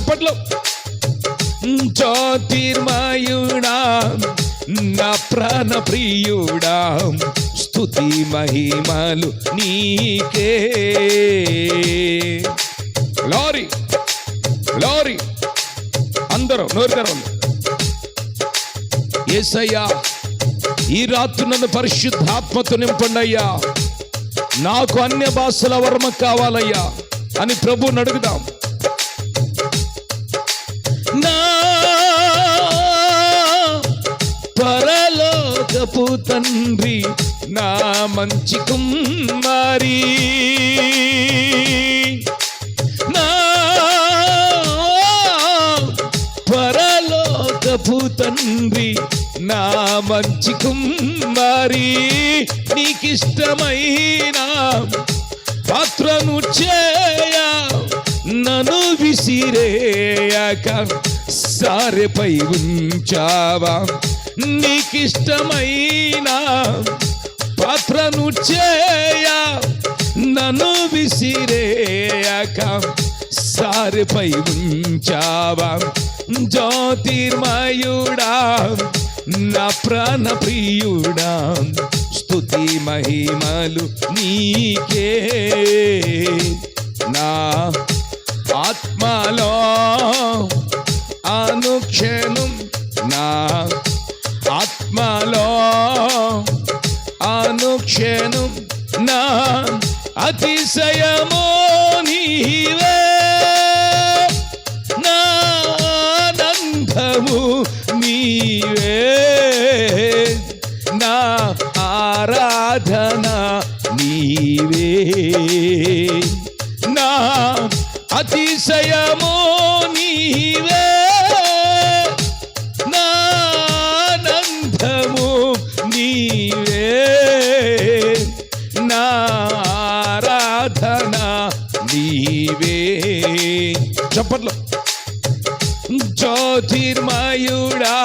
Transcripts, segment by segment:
చప్పట్లో. జ్యోతిర్మయుడా నా ప్రాణ ప్రియుడా స్తుతి మహిమలు నీకే. Glory glory. అందరూ నోరు తెరవండి. యేసయ్యా, ఈ రాత్రి నన్ను పరిశుద్ధాత్మతో నింపండి అయ్యా, నాకు అన్య భాషల వర్మ కావాలయ్యా అని ప్రభువుని అడుగుదాం. నా పరలోకపు తండ్రి నా మంచి కుమారి, నా పరలోకపు తండ్రి నా మంచి కుమారి, నీకిష్టమైన పాత్రను చేయ నన్ను విసిరేయక సారెపై ఉంచావా. నీకిష్టమైన పాత్రను చేయ నన్ను విసిరేయక సారెపై ఉంచావా. జ్యోతిర్మయుడా నా ప్రాణ ప్రియుడా స్తుతి మహిమలు నీకే. నా ఆత్మలో అనుక్షణం, నా ఆత్మలో అనుక్షణం నా అతిశయమో నీవే, నా ఆనందము నీవే, నా ఆరాధన నీవే, నా అతిశయమో నీవే, నా ఆనందము నీవే, నా ఆరాధన నీవే. చప్పట్లో. జ్యోతిర్మయుడా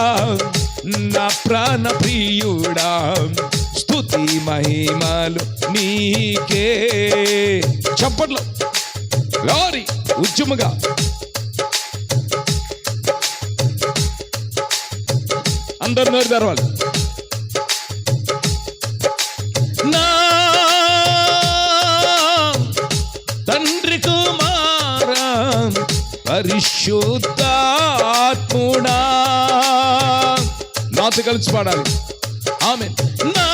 నా ప్రాణ ప్రియుడా స్తుతి మహిమలు నీకే. చప్పట్లో. గ్లోరీ. ఉద్యముగా అందరు నోరు తెరవాలి. నా తండ్రి కుమారా పరిశుద్ధాత్ముడా, నాతో కలిసి పాడాలి. ఆమేన్. నా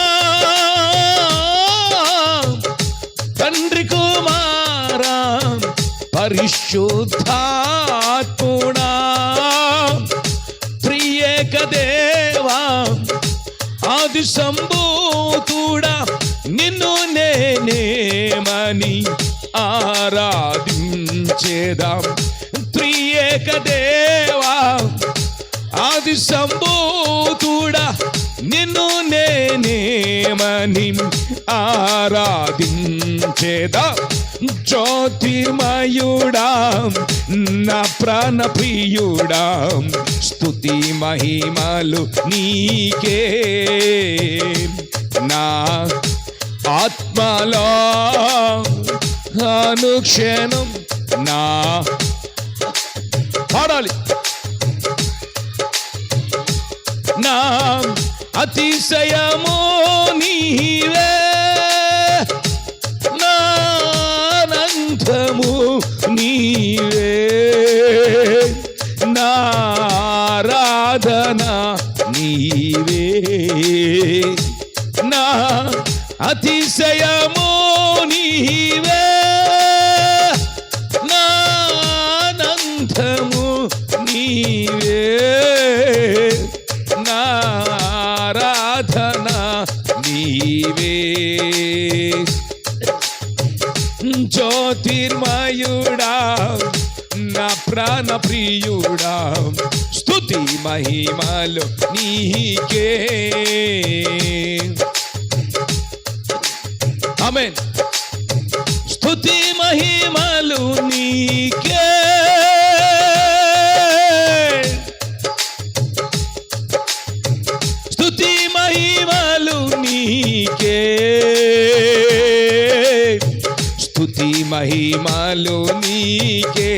తండ్రి కుమారా పరిశుద్ధాత్ముడా, త్రియేక దేవా ఆది సంభూతుడా, నిన్ను నేనేమని ఆరాధించేదాం. త్రియేక దేవా ఆది సంభూతుడా, నిన్ను నేనేమని ఆరాధించేదా. జ్యోతిర్మయుడా నా ప్రాణ ప్రియుడా స్తుతి మహిమలు నీకే. నా ఆత్మలో అనుక్షణం నా పాడాలి. నా అతిశయమో నీవే, నా ఆనందము నీవే, నా ఆరాధన నీవే, నా అతిశయమో నీవే, నా ఆనందము నీవే, నా ఆరాధన నీవే. జ్యోతిర్మయుడా నా ప్రాణ ప్రియుడా స్తుతి మహిమలు నీకే. ఆమేన్. స్తుతి మహిమలు నీకే. స్తుతి మహిమలు నీకే. స్తుతి మహిమలు నీకే.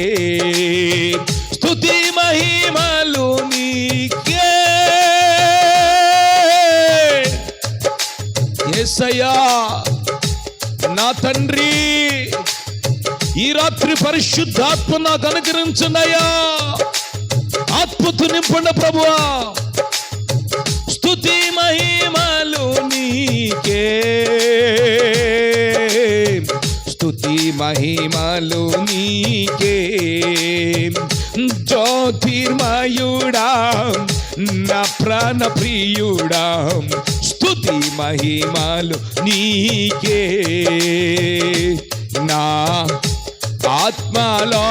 తండ్రి, ఈ రాత్రి పరిశుద్ధాత్మ నాకు అనుగ్రహించండియా. ఆత్మతో నింపండి ప్రభువా. స్తుతి మహిమలు నీకే, స్తుతి మహిమలు నీకే. జ్యోతిర్మయుడా నా ప్రాణ ప్రియుడా, స్తుతి మహిమలు నీకే. నా ఆత్మలో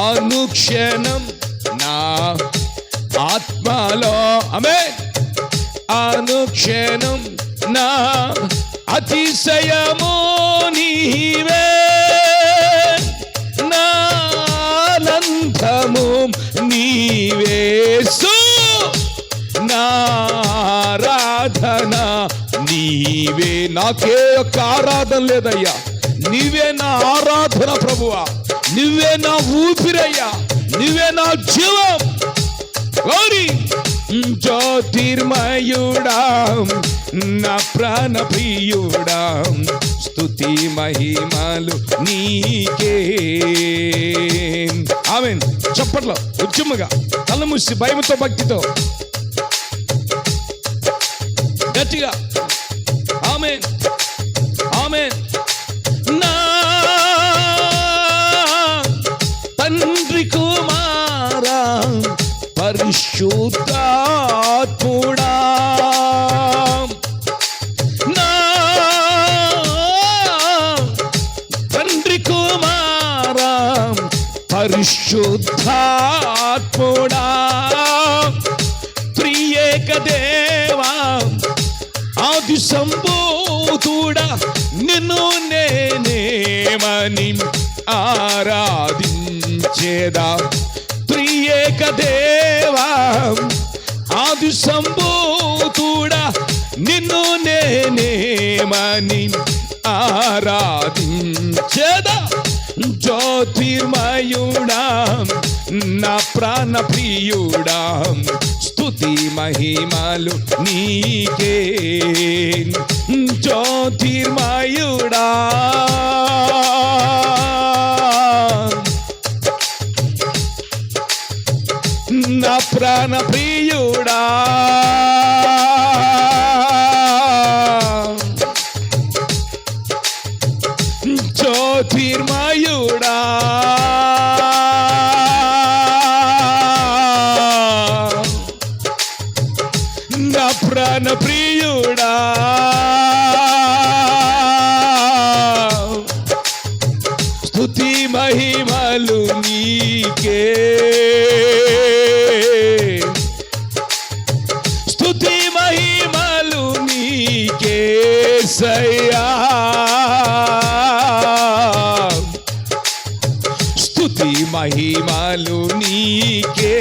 అనుక్షణం, నా ఆత్మలో ఆమేన్ అనుక్షణం నా అతిశయము నీవే, నా ఆనందము నీవే. నా ఆరాధన నీవే. నాకే ఒక్క ఆరాధన లేదయ్యా, నీవే నా ఆరాధన ప్రభువా. నువ్వే నా ఊపిరయ్యా, నువ్వే నా జీవం. జ్యోతిర్మయుడా నా ప్రాణ ప్రియుడా, స్తుతి మహిమలు నీకే. ఆమేన్. చప్పట్లో ఉద్యమగా కళ్ళు మూసి భయముతో భక్తితో గట్టిగా ఆమేన్ ఆమేన్. నా తండ్రి కుమారా పరిశుద్ధాత్ముడా, నా తండ్రి కుమారా పరిశుద్ధాత్ముడా, త్రియేక దేవా ఆది సంభూతుడా, నిన్ను నేనేమని ఆరాధించేదా. త్రియేక దేవా ఆది సంభూతుడా, నిన్ను నేనేమని ఆరాధించేదా. జ్యోతిర్మయుడా నా ప్రాణ ప్రియుడా, స్తుతి మహిమలు నీకే. జ్యోతిర్మయుడా నా ప్రాణ ప్రియుడా, జ్యోతిర్మయుడా నా ప్రాణ ప్రియుడా, స్తుతి మహిమలు నీకే. స్తుతి మహిమలు నీకే సయ్యా, స్తుతి మహిమలు నీకే.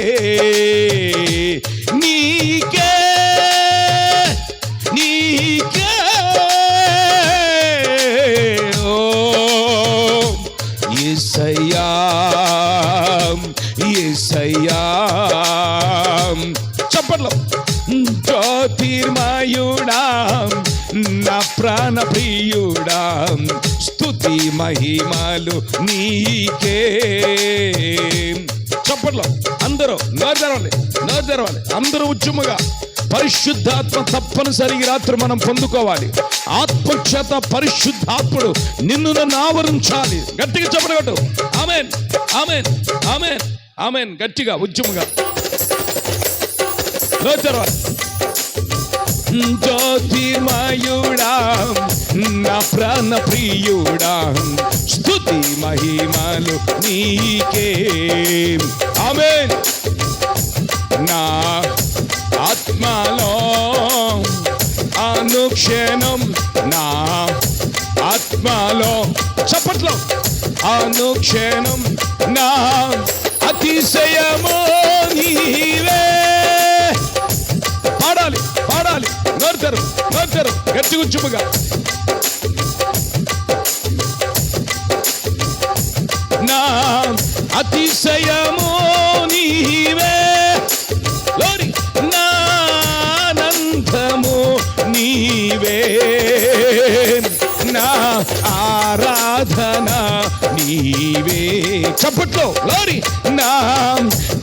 నీకే నీకే ఓ యేసయ్యా యేసయ్యా. చప్పట్లో జ్యోతిర్మయుడా నా ప్రాణ ప్రియుడా, స్తుతి మహిమలు నీకే. చప్పట్లో అందరూ నోరు తెరవాలి, నోరు తెరవాలి. అందరూ ఉద్యమగా పరిశుద్ధాత్మ తప్పనిసరిగా రాత్రి మనం పొందుకోవాలి. ఆత్మచేత పరిశుద్ధాత్ముడు నిన్ను నన్ను ఆవరించాలి. గట్టిగా చెప్పడగట్టు. ఆమేన్ ఆమేన్ ఆమేన్ ఆమేన్. గట్టిగా ఉద్యమగా నోరు తెరవాలి. జ్యోతిర్మయుడా నా ప్రాణ ప్రియుడా, స్తుతి మహిమలు నీకే. ఆమేన్. నా ఆత్మలో అనుక్షణం, నా ఆత్మలో చప్పట్లో అనుక్షణం నా అతిశయము నీవే. పాడాలి పాడాలి. నోరు నోరు గట్టి ఉచ్చుముగా. నా అతిశయము నీవే, లోరి నా ఆనందము నీవే, నా ఆరాధన నీవే. చప్పట్లో లోరి. నా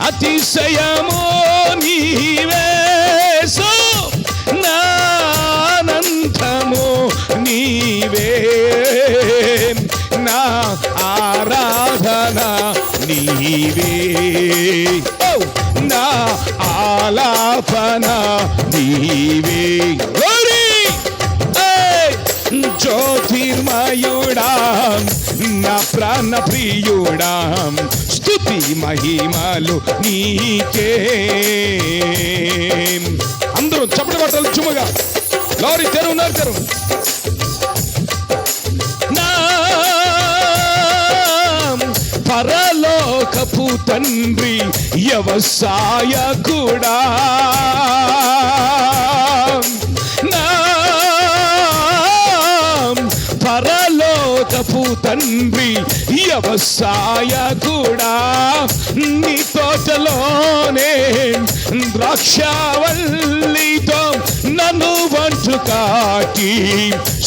అతిశయము నీవే, సో నా అనంతము నీవే, నా ఆరాధన నీవే, నా ఆలాపన నీవే. జ్యోతిర్మయుడా నా ప్రాణ ప్రియుడా, స్తుతి మహిమలు నీకే. అందరూ చప్పటి కొట్టాలి చుమ్మగా. లోరి తెరువు, నోరు తెరువు. నా పరలోకపు తండ్రి వ్యవసాయకుడా, నా పరలోకపు తండ్రి వ్యవసాయకుడా, నీ తోటలోనే ద్రాక్షవల్లితో నన్ను వంటు కాటి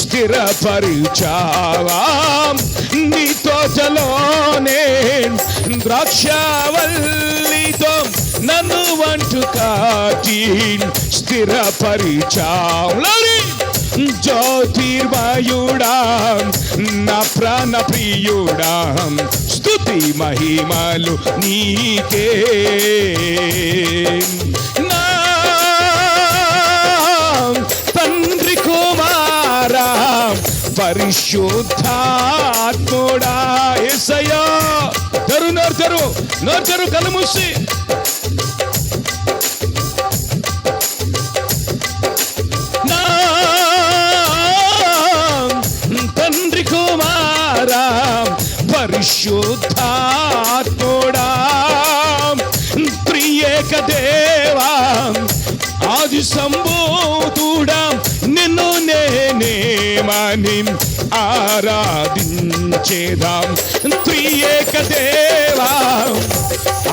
స్థిరపరిచావా. నీ తోటలోనే ద్రాక్షవల్లితో నన్ను వంటు కాటి స్థిరపరిచావా. జ్యోతిర్మయుడా నా ప్రాణ ప్రియుడా, స్తుతి మహిమలు నీకే. నా తండ్రి కుమారా పరిశుద్ధాత్ముడా, యేసయ్యా. తెరు, నోరు తెరు, నోరు తెరు, కళ్ళు మూసి. పరిశుద్ధాత్ముడా త్రియేక దేవా ఆది సంబోధుడా, నిన్ను నేనేమని ఆరాధించేదాం. త్రియేక దేవా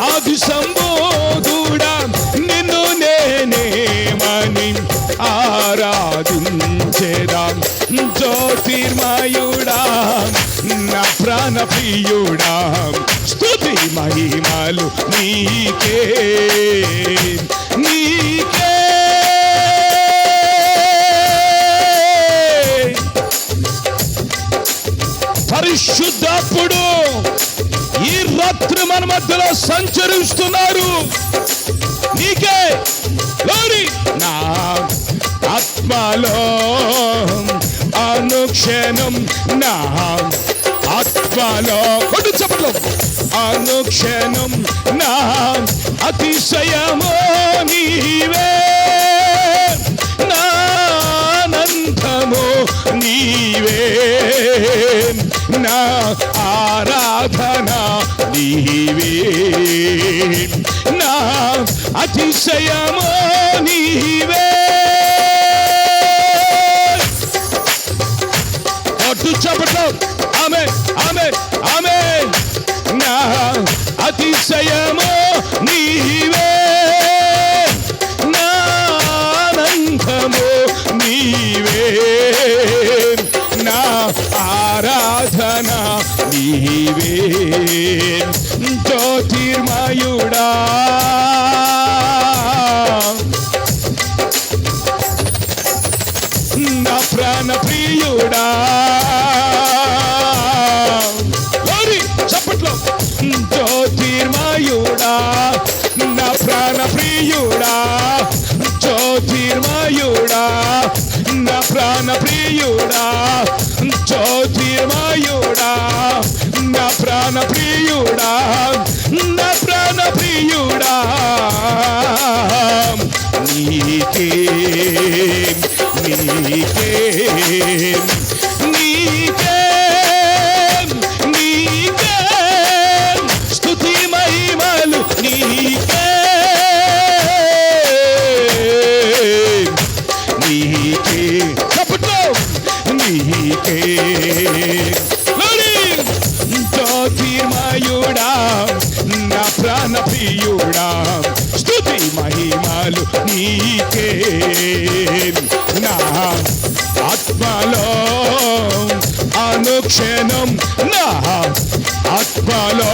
ఆది సంబోధుడా, నిన్ను నేనేమని ఆరాధించేదాం. జ్యోతిర్మయుడా నా ప్రాణ ప్రియుడా, స్తుతి మహిమలు నీకే, నీకే. పరిశుద్ధాత్ముడు ఈ రాత్రి మన మధ్యలో సంచరిస్తున్నారు. నీకే లోరి. నా ఆత్మలో అనుక్షణం, నా ఆత్మలో కొట్టు చప్పట్లు, అనుక్షణం నా అతిశయమో నీవే, నా అనంతమో నీవే, నా ఆరాధన నీవే, నా అతిశయమో నీవే. కొట్టు చప్పట్లు. ఆమేన్, ఆమేన్, ఆమేన్. నా అతిశయమో నీవే, నా అనంతమో నీవే, నా ఆరాధన నీవే. జ్యోతిర్మయుడా నా ప్రాణ ప్రియుడా, చప్పట్లో. జ్యోతిర్మయుడా నా ప్రాణ ప్రియుడా, జ్యోతిర్మయుడా నా ప్రాణ ప్రియుడా, జ్యోతిర్మయుడా నా ప్రాణ ప్రియుడా, నా ప్రాణ ప్రియుడా. నీకే, నీకే, నీకే, నీకే స్తుతి మహిమలు నీకే, నీకే. చప్పట్లు. నీకే జ్యోతిర్మయుడా నా ప్రాణ ప్రియుడా, స్తుతి మహిమలు నీకే. నా ఆత్మలో అనుక్షణం నా ఆత్మలో